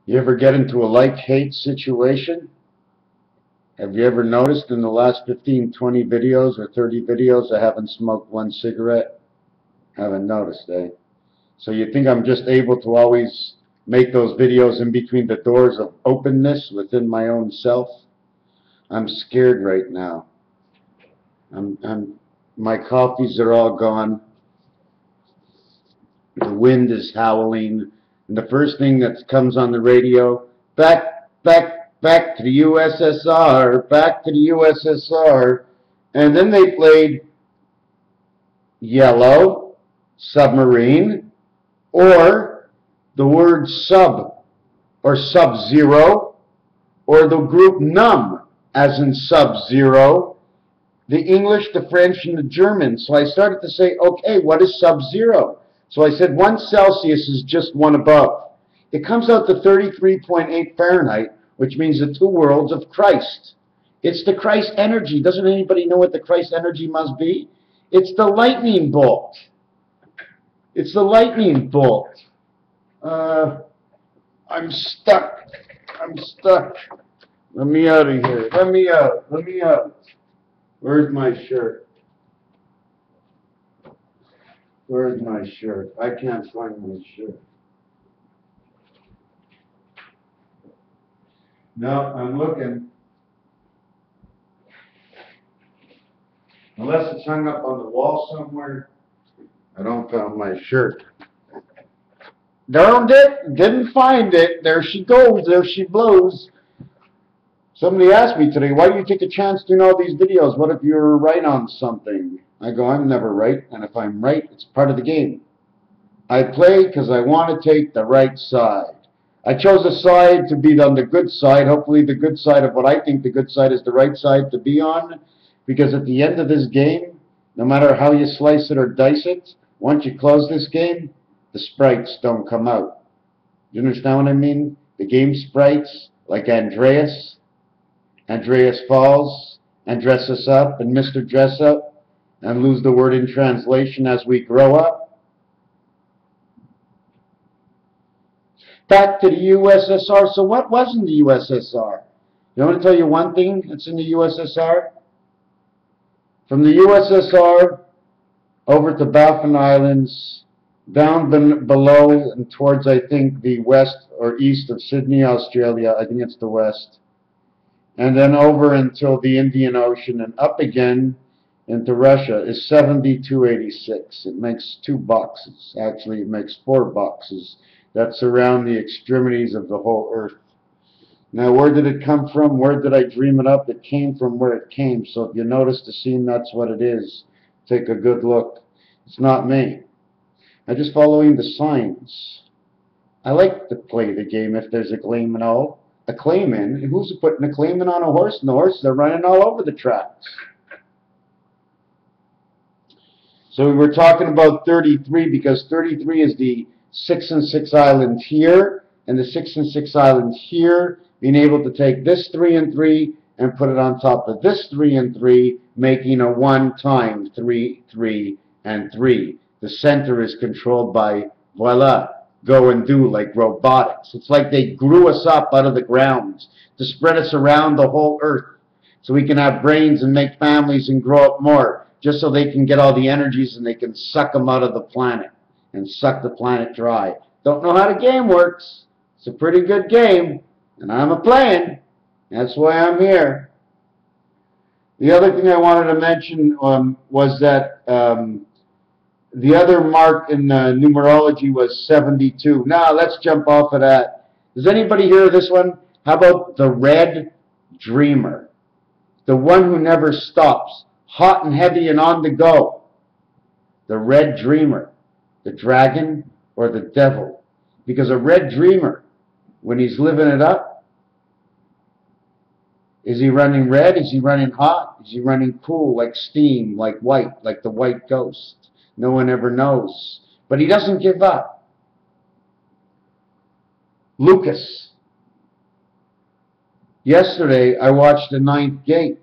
You ever get into a like-hate situation? Have you ever noticed in the last 15, 20 videos or 30 videos I haven't smoked one cigarette? Haven't noticed, eh? So you think I'm just able to always make those videos in between the doors of openness within my own self? I'm scared right now. My coffees are all gone. The wind is howling. And the first thing that comes on the radio, back to the USSR, back to the USSR. And then they played yellow, submarine, or the word sub, or sub-zero, or the group num, as in sub-zero, the English, the French, and the German. So I started to say, okay, what is sub-zero? So I said 1 Celsius is just 1 above. It comes out to 33.8 Fahrenheit, which means the 2 worlds of Christ. It's the Christ energy. Doesn't anybody know what the Christ energy must be? It's the lightning bolt. It's the lightning bolt. I'm stuck. I'm stuck. Let me out of here. Let me out. Let me out. Where's my shirt? Where's my shirt? I can't find my shirt. No, I'm looking. Unless it's hung up on the wall somewhere. I don't find my shirt. Found it. Didn't find it. There she goes. There she blows. Somebody asked me today, why do you take a chance doing all these videos? What if you're right on something? I go, I'm never right. And if I'm right, it's part of the game. I play because I want to take the right side. I chose a side to be on the good side. Hopefully the good side of what I think the good side is the right side to be on. Because at the end of this game, no matter how you slice it or dice it, once you close this game, the sprites don't come out. You understand what I mean? The game sprites, like Andreas falls and dresses up, and Mr. Dress Up, and lose the word in translation as we grow up. Back to the USSR. So what was in the USSR? You want me to tell you one thing that's in the USSR? From the USSR over to Baffin Islands, down below and towards, I think, the west or east of Sydney, Australia. I think it's the west. And then over until the Indian Ocean and up again into Russia is 7286. It makes 2 boxes. Actually, it makes 4 boxes. That's around the extremities of the whole earth. Now, where did it come from? Where did I dream it up? It came from where it came. So if you notice the scene, that's what it is. Take a good look. It's not me. I'm just following the signs. I like to play the game if there's a claim and all. A claimant? Who's putting a claimant on a horse? And the horses are running all over the tracks. So we were talking about 33 because 33 is the 6 and 6 island here and the 6 and 6 island here, being able to take this 3 and 3 and put it on top of this 3 and 3, making a 1 times 3, 3, and 3. The center is controlled by, voila, go and do, like robotics. It's like they grew us up out of the ground to spread us around the whole earth so we can have brains and make families and grow up more, just so they can get all the energies and they can suck them out of the planet and suck the planet dry. Don't know how the game works. It's a pretty good game, and I'm a-playing. That's why I'm here. The other thing I wanted to mention was that the other mark in numerology was 72. Now, let's jump off of that. Does anybody hear this one? How about the Red Dreamer? The one who never stops. Hot and heavy and on the go. The Red Dreamer. The dragon or the devil. Because a Red Dreamer, when he's living it up, is he running red? Is he running hot? Is he running cool, like steam, like white, like the white ghost? No one ever knows. But he doesn't give up. Lucas. Yesterday, I watched the Ninth Gate.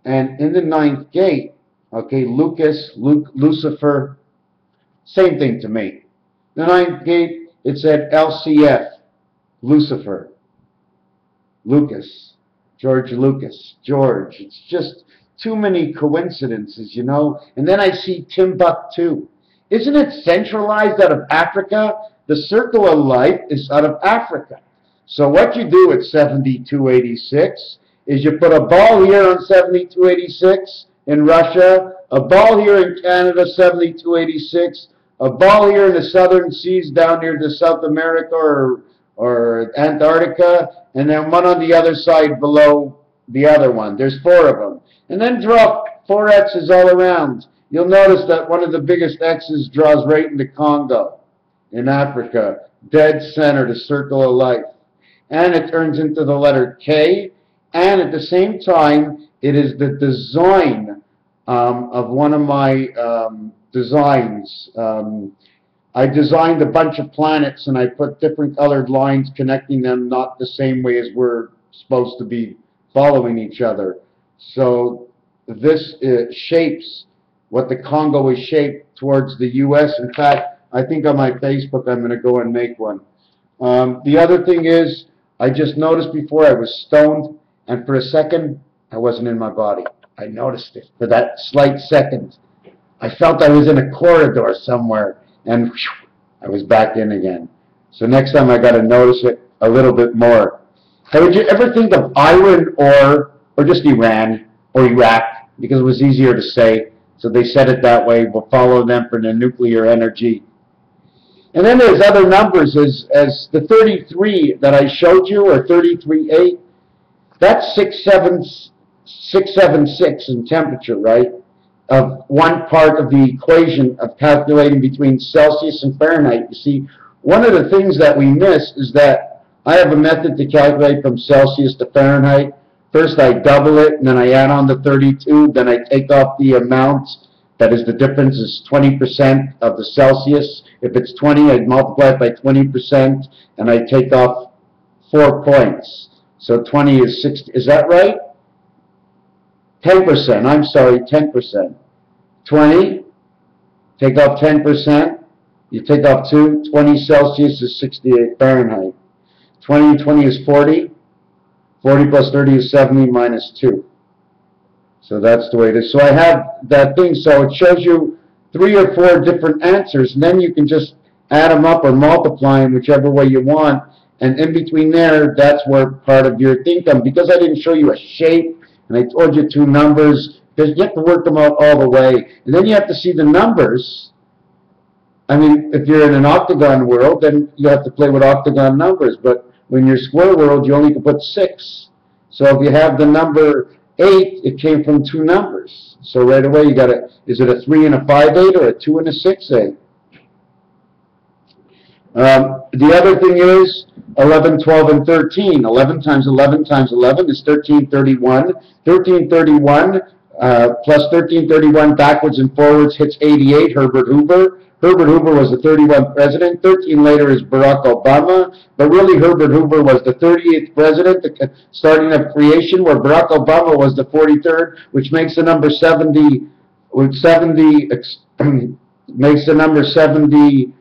And in the Ninth Gate, okay, Lucifer, same thing to me. The Ninth Gate, it said LCF. Lucifer, Lucas, George Lucas, George. It's just too many coincidences, you know. And then I see Timbuktu. Isn't it centralized out of Africa? The circle of life is out of Africa. So what you do at 7286 is you put a ball here on 7286 in Russia, a ball here in Canada, 7286, a ball here in the southern seas down near to South America or Antarctica, and then one on the other side below the other one. There's 4 of them. And then draw 4 X's all around. You'll notice that one of the biggest X's draws right into Congo in Africa, dead center, the circle of life. And it turns into the letter K, and at the same time, it is the design of one of my designs. I designed a bunch of planets, and I put different colored lines connecting them, not the same way as we're supposed to be following each other. So this shapes what the Congo is shaped towards the U.S. In fact, I think on my Facebook I'm going to go and make one. The other thing is, I just noticed before I was stoned, and for a second, I wasn't in my body. I noticed it for that slight second. I felt I was in a corridor somewhere, and whew, I was back in again. So next time I got to notice it a little bit more. Hey, would you ever think of Iran or just Iran or Iraq, because it was easier to say, so they said it that way. We'll follow them for the nuclear energy. And then there's other numbers, as the 33 that I showed you, or 33.8, that's 676 in temperature, right? Of one part of the equation of calculating between Celsius and Fahrenheit. You see, one of the things that we miss is that I have a method to calculate from Celsius to Fahrenheit. First I double it, and then I add on the 32, then I take off the amount. That is, the difference is 20% of the Celsius. If it's 20, I multiply it by 20%, and I take off 4 points. So 20 is 60. Is that right? 10%. I'm sorry, 10%. 20, take off 10%. You take off 2. 20 Celsius is 68 Fahrenheit. 20 and 20 is 40. 40 plus 30 is 70 minus 2. So that's the way it is. So I have that thing, so it shows you 3 or 4 different answers, and then you can just add them up or multiply them whichever way you want. And in between there, that's where part of your thing comes. Because I didn't show you a shape, and I told you 2 numbers, because you have to work them out all the way. And then you have to see the numbers. I mean, if you're in an octagon world, then you have to play with octagon numbers. But when you're square world, you only can put 6. So if you have the number 8, it came from 2 numbers. So right away you got to, is it a 3 and a 5/8 or a 2 and a 6/8? The other thing is 11, 12, and 13. 11 times 11 times 11 is 1331. 1331 plus 1331 backwards and forwards hits 88, Herbert Hoover. Herbert Hoover was the 31st president. 13 later is Barack Obama. But really, Herbert Hoover was the 38th president, the starting of creation, where Barack Obama was the 43rd, which makes the number 70, makes the number 73.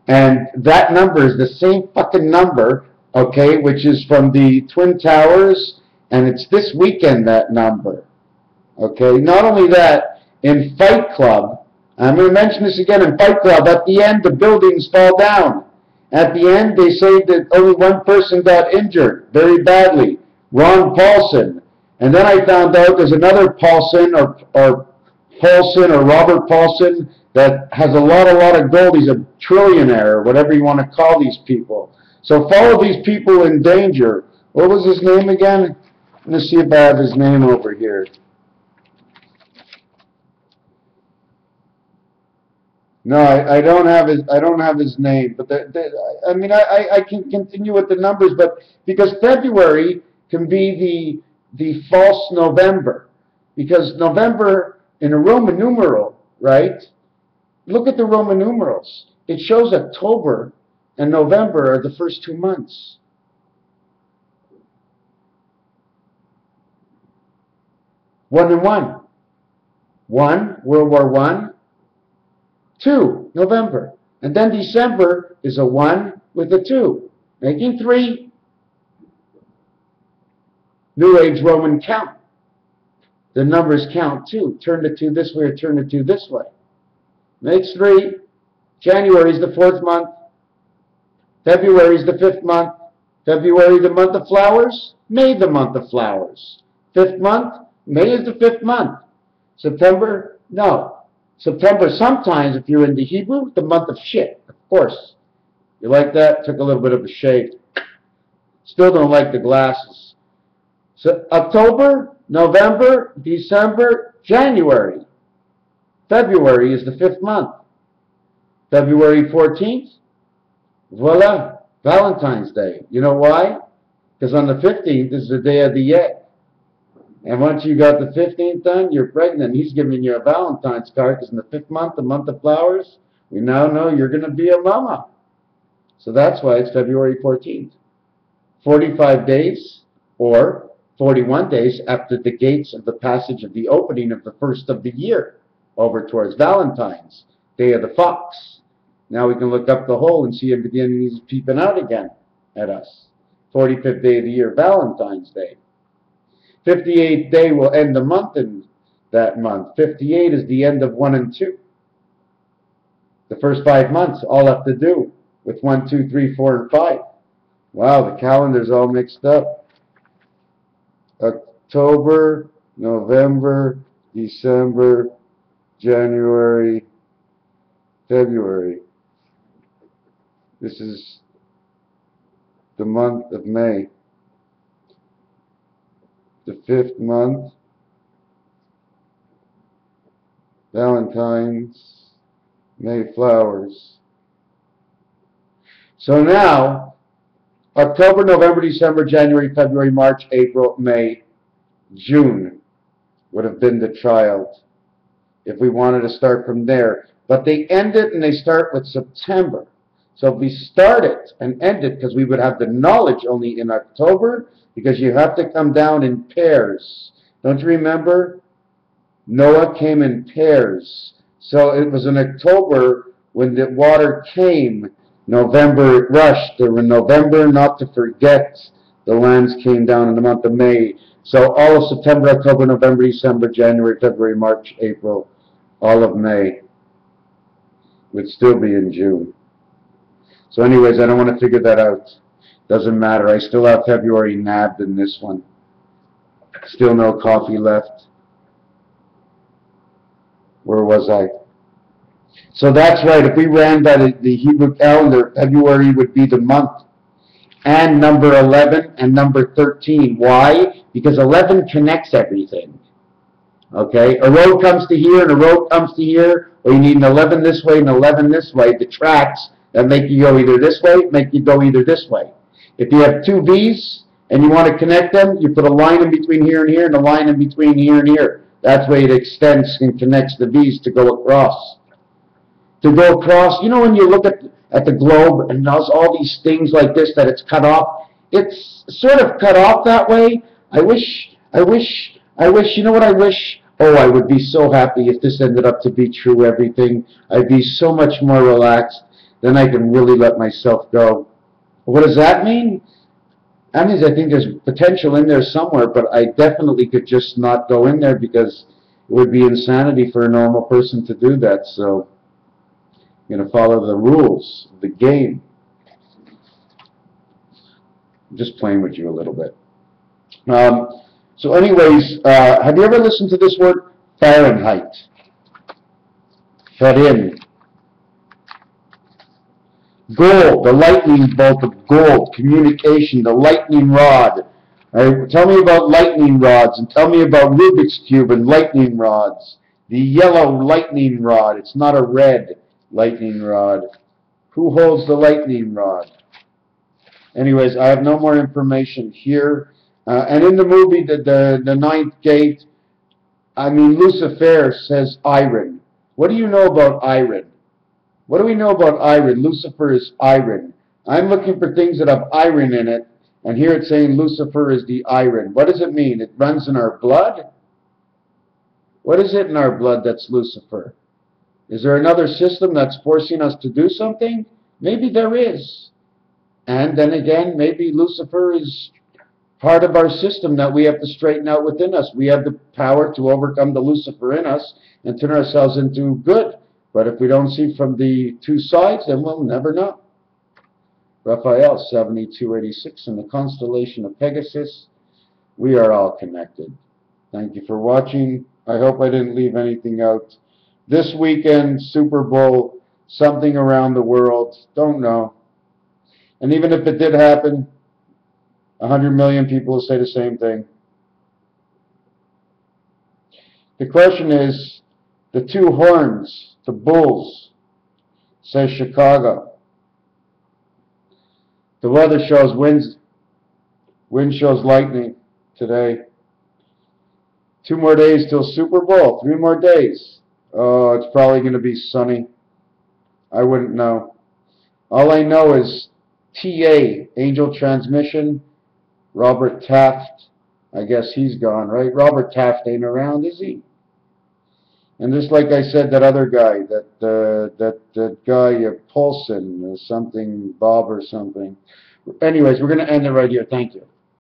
And that number is the same fucking number, okay, which is from the Twin Towers, and it's this weekend, that number. Okay, not only that, in Fight Club, I'm going to mention this again, in Fight Club, at the end, the buildings fall down. At the end, they say that only 1 person got injured very badly, Ron Paulson. And then I found out there's another Paulson, or Paulson, or Robert Paulson, that has a lot of gold. He's a trillionaire, or whatever you want to call these people. So follow these people in danger. What was his name again? Let me see if I have his name over here. No, I don't have his name. But I mean, I can continue with the numbers, but because February can be the false November, because November in a Roman numeral, right? Look at the Roman numerals. It shows October and November are the first 2 months. One and one. 1, World War I. 2, November. And then December is a 1 with a 2. Making 3. New Age Roman count. The numbers count too. Turn the 2 this way or turn the 2 this way. Makes 3. January is the 4th month. February is the 5th month. February, the month of flowers. May, the month of flowers. 5th month. May is the 5th month. September, no. September, sometimes, if you're into Hebrew, the month of shit, of course. You like that? Took a little bit of a shave. Still don't like the glasses. So October, November, December, January. February is the 5th month. February 14th, voila, Valentine's Day. You know why? Because on the 15th is the day of the egg. And once you got the 15th done, you're pregnant. He's giving you a Valentine's card because in the 5th month, the month of flowers, we now know you're going to be a mama. So that's why it's February 14th. 45 days or 41 days after the gates of the passage of the opening of the first of the year over towards Valentine's, Day of the Fox. Now we can look up the hole and see if the enemy is peeping out again at us. 45th day of the year, Valentine's Day. 58th day will end the month in that month. 58 is the end of 1 and 2. The first 5 months all have to do with 1, 2, 3, 4, and 5. Wow, the calendar's all mixed up. October, November, December, January, February. This is the month of May. The 5th month. Valentine's, May flowers. So now, October, November, December, January, February, March, April, May, June would have been the child if we wanted to start from there. But they end it and they start with September. So if we start it and end it, because we would have the knowledge only in October, because you have to come down in pairs. Don't you remember? Noah came in pairs. So it was in October when the water came. November it rushed. There were November, not to forget. The lands came down in the month of May. So all of September, October, November, December, January, February, March, April, all of May would still be in June. So anyways, I don't want to figure that out. Doesn't matter. I still have February nabbed in this one. Still no coffee left. Where was I? So that's right. If we ran by the Hebrew calendar, February would be the month. And number 11 and number 13. Why? Because 11 connects everything. Okay? A road comes to here and a road comes to here, or you need an 11 this way and 11 this way. The tracks that make you go either this way, make you go either this way. If you have 2 V's and you want to connect them, you put a line in between here and here and a line in between here and here. That's why it extends and connects the V's to go across. To go across, you know when you look at the globe and there's all these things like this that it's cut off? It's sort of cut off that way. I wish, you know what I wish? Oh, I would be so happy if this ended up to be true, everything. I'd be so much more relaxed. Then I can really let myself go. What does that mean? That means I think there's potential in there somewhere, but I definitely could just not go in there because it would be insanity for a normal person to do that. So I'm going to follow the rules of the game. I'm just playing with you a little bit. So anyways, have you ever listened to this word? Fahrenheit. Farin. Gold, the lightning bolt of gold, communication, the lightning rod. Right? Tell me about lightning rods and tell me about Rubik's Cube and lightning rods. The yellow lightning rod, it's not a red lightning rod. Who holds the lightning rod? Anyways, I have no more information here. And in the movie, the Ninth Gate, I mean, Lucifer says iron. What do you know about iron? What do we know about iron? Lucifer is iron. I'm looking for things that have iron in it, and here it's saying Lucifer is the iron. What does it mean? It runs in our blood? What is it in our blood that's Lucifer? Is there another system that's forcing us to do something? Maybe there is. And then again, maybe Lucifer is part of our system that we have to straighten out within us. We have the power to overcome the Lucifer in us and turn ourselves into good. But if we don't see from the two sides, then we'll never know. Raphael 7286 in the constellation of Pegasus. We are all connected. Thank you for watching. I hope I didn't leave anything out. This weekend, Super Bowl, something around the world, don't know. And even if it did happen, 100 million people will say the same thing. The question is, the two horns, the bulls, says Chicago. The weather shows wind shows lightning today. 2 more days till Super Bowl, 3 more days. Oh, it's probably going to be sunny. I wouldn't know. All I know is TA, Angel Transmission, Robert Taft. I guess he's gone, right? Robert Taft ain't around, is he? And just like I said, that other guy, that guy, Paulson, or something, Bob or something. Anyways, we're going to end it right here. Thank you.